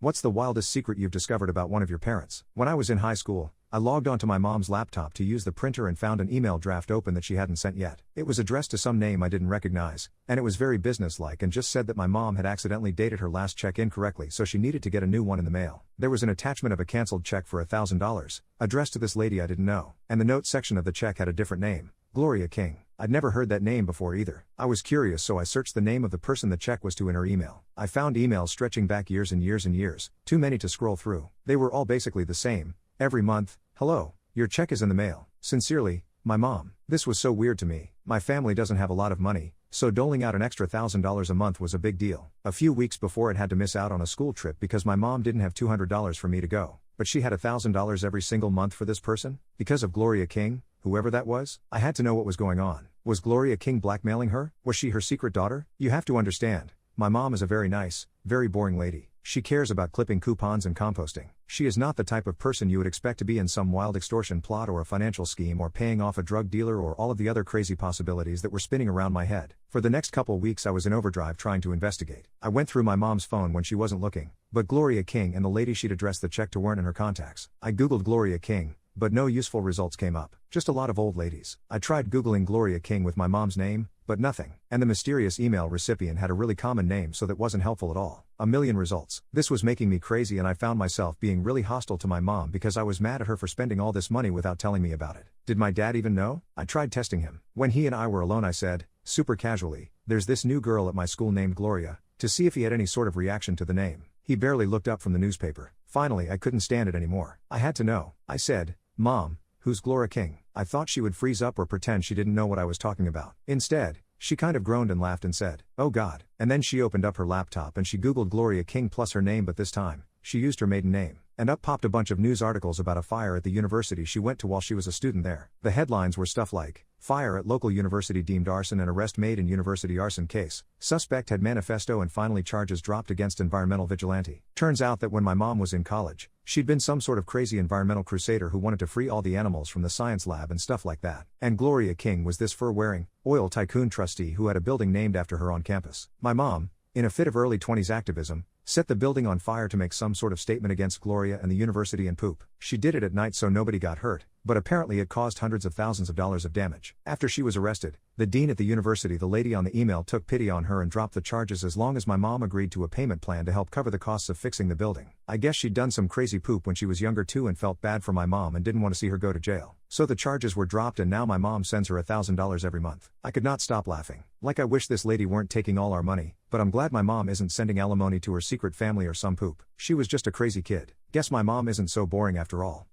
What's the wildest secret you've discovered about one of your parents? When I was in high school, I logged onto my mom's laptop to use the printer and found an email draft open that she hadn't sent yet. It was addressed to some name I didn't recognize, and it was very businesslike and just said that my mom had accidentally dated her last check incorrectly, so she needed to get a new one in the mail. There was an attachment of a canceled check for $1,000, addressed to this lady I didn't know, and the note section of the check had a different name, Gloria King. I'd never heard that name before either. I was curious, so I searched the name of the person the check was to in her email. I found emails stretching back years and years and years, too many to scroll through. They were all basically the same. Every month, hello, your check is in the mail. Sincerely, my mom. This was so weird to me. My family doesn't have a lot of money, so doling out an extra $1,000 a month was a big deal. A few weeks before, it had to miss out on a school trip because my mom didn't have $200 for me to go. But she had $1,000 every single month for this person? Because of Gloria King? Whoever that was? I had to know what was going on. Was Gloria King blackmailing her? Was she her secret daughter? You have to understand, my mom is a very nice, very boring lady. She cares about clipping coupons and composting. She is not the type of person you would expect to be in some wild extortion plot or a financial scheme or paying off a drug dealer or all of the other crazy possibilities that were spinning around my head. For the next couple weeks I was in overdrive trying to investigate. I went through my mom's phone when she wasn't looking, but Gloria King and the lady she'd addressed the check to weren't in her contacts. I googled Gloria King, but no useful results came up. Just a lot of old ladies. I tried googling Gloria King with my mom's name, but nothing. And the mysterious email recipient had a really common name, so that wasn't helpful at all. A million results. This was making me crazy, and I found myself being really hostile to my mom because I was mad at her for spending all this money without telling me about it. Did my dad even know? I tried testing him. When he and I were alone, I said, super casually, "There's this new girl at my school named Gloria," to see if he had any sort of reaction to the name. He barely looked up from the newspaper. Finally, I couldn't stand it anymore. I had to know. I said, "Mom, who's Gloria King?" I thought she would freeze up or pretend she didn't know what I was talking about. Instead, she kind of groaned and laughed and said, "Oh God." And then she opened up her laptop and she googled Gloria King plus her name, but this time, she used her maiden name. And up popped a bunch of news articles about a fire at the university she went to while she was a student there. The headlines were stuff like, "Fire at local university deemed arson and arrest made in university arson case. Suspect had manifesto and finally charges dropped against environmental vigilante." Turns out that when my mom was in college, she'd been some sort of crazy environmental crusader who wanted to free all the animals from the science lab and stuff like that. And Gloria King was this fur-wearing, oil tycoon trustee who had a building named after her on campus. My mom, in a fit of early 20s activism, set the building on fire to make some sort of statement against Gloria and the university and poop. She did it at night so nobody got hurt, but apparently it caused hundreds of thousands of dollars of damage. After she was arrested, the dean at the university, the lady on the email, took pity on her and dropped the charges as long as my mom agreed to a payment plan to help cover the costs of fixing the building. I guess she'd done some crazy poop when she was younger too and felt bad for my mom and didn't want to see her go to jail. So the charges were dropped and now my mom sends her $1,000 every month. I could not stop laughing. Like, I wish this lady weren't taking all our money, but I'm glad my mom isn't sending alimony to her secret family or some poop. She was just a crazy kid. Guess my mom isn't so boring after all.